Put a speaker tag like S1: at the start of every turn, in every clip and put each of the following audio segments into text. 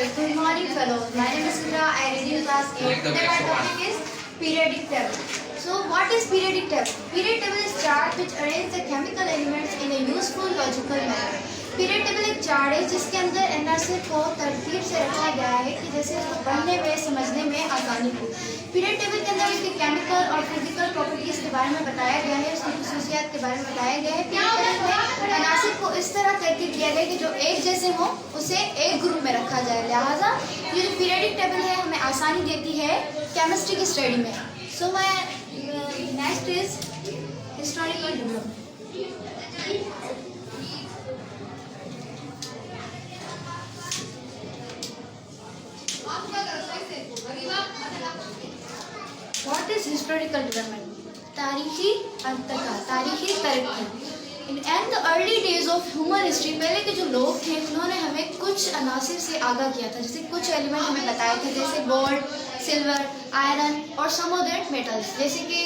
S1: Good morning, fellows. My name is Sudha. I read in class 8. Today my topic is periodic table. So, what is periodic table? Periodic table is chart which arranges the chemical elements in a useful logical manner. Period table एक chart है जिसके अंदर NRC को तरतीब से रखा गया है कि जैसे इसको पढ़ने में समझने में आसानी हो। पीरियड टेबल के अंदर उसके केमिकल और फिजिकल प्रॉपर्टीज के बारे में बताया गया है, उसकी खसूसियात के बारे में बताया गया है। पीरियड टेबल में एनआरसी को इस तरह तरतीब दिया गया है कि जो एक जैसे हो उसे एक ग्रुप में रखा जाए। लिहाजा ये जो पीरियडिक टेबल है हमें आसानी देती है केमिस्ट्री की स्टडी में। So my next is historical development. What is historical development? तारीखी अर्तका, तारीखी तरक्की। In the early days of human history, पहले के जो लोग थे उन्होंने हमें कुछ अनासिर से आगाह किया था, जैसे कुछ एलिमेंट हमें बताए थे, जैसे गोल्ड, सिल्वर, आयरन और सम अदर मेटल्स। जैसे कि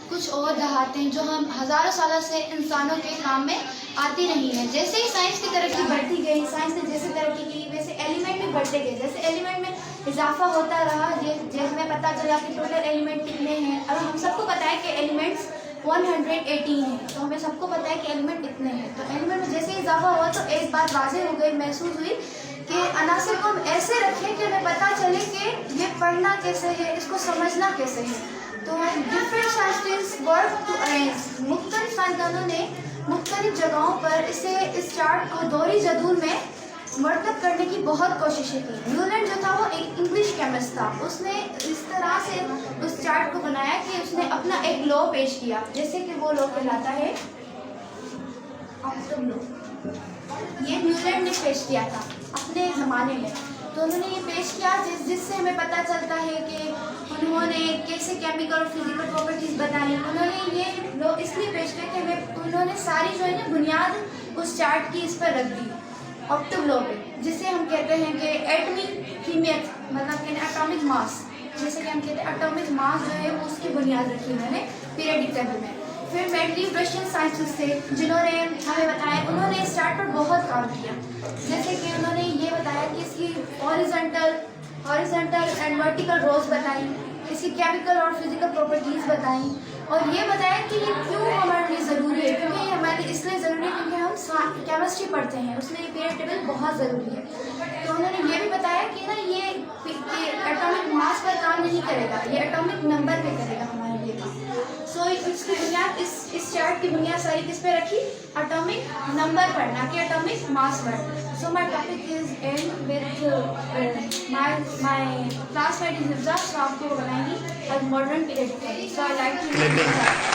S1: कुछ और धातें जो हम हज़ारों सालों से इंसानों के काम में आती रही हैं। जैसे ही साइंस की तरक्की बढ़ती गई, साइंस ने जैसे तरक्की की वैसे एलिमेंट भी बढ़ते गए। जैसे एलिमेंट में इजाफा होता रहा, जैसे हमें पता चला कि टोटल एलिमेंट कितने हैं। अब हम सबको पता है कि एलिमेंट्स 118 हैं, तो हमें सबको पता है कि एलिमेंट इतने हैं। तो एलिमेंट में जैसे इजाफा हुआ तो एक बात वाज़ेह हो गई, महसूस हुई कि अनासिर को हम ऐसे रखें कि हमें पता चले कि ये पढ़ना कैसे है, इसको समझना कैसे है। तो different scientist work to arrange, मुख्तलिफ साइंसदानों ने मुख्तलिफ जगहों पर इस चार्ट को दोहरी जदूल में मरतब करने की बहुत कोशिशें की। न्यूलैंड जो था वो एक इंग्लिश केमिस्ट था, उसने इस तरह से उस चार्ट को बनाया कि उसने अपना एक लॉ पेश किया, जैसे कि वो लॉ कहलाता है ऑप्टम लॉ। ये न्यूलैंड ने पेश किया था अपने ज़माने में। तो उन्होंने ये पेश किया जिससे हमें पता चलता है कि उन्होंने कैसे केमिकल और फिजिकल प्रॉपर्टीज़ बताई। उन्होंने ये लॉ इसलिए पेश किया कि हमें उन्होंने सारी जो है ना बुनियाद उस चार्ट की इस पर रख दी, ऑप्टम लॉ पे, जिसे हम कहते हैं कि एटमी कीमियत, मतलब कि एटॉमिक मास, जैसे कि हम कहते हैं एटॉमिक मास जो है वो उसकी बुनियाद रखी उन्होंने पीरियडिक टेबल में। फिर मेडलीव रशियन साइंटिस्ट थे जिन्होंने हमें बताया, उन्होंने इस चार्ट पर बहुत काम किया। जैसे कि उन्होंने ये बताया कि इसकी हॉरिजॉन्टल एंड वर्टिकल रोज बताई, इसकी केमिकल और फिजिकल प्रॉपर्टीज़ बताई, और ये बताया कि ये क्यों हमारे लिए ज़रूरी है। क्योंकि ये हमारे लिए इसलिए ज़रूरी है क्योंकि हम केमिस्ट्री पढ़ते हैं, उसमें ये पीरियड टेबल बहुत ज़रूरी है। तो उन्होंने ये भी बताया कि ना ये एटॉमिक मास पर काम नहीं करेगा, ये एटॉमिक नंबर पे करेगा हमारे लिए काम। सो इसकी बुनियाद इस चार्ट की बुनियाद सारी किस पे रखी? एटॉमिक नंबर पर, ना कि एटॉमिक मास पर। So my topic is and with my classmate is Hifza, so आपको बनाएंगी और modern period. So I like to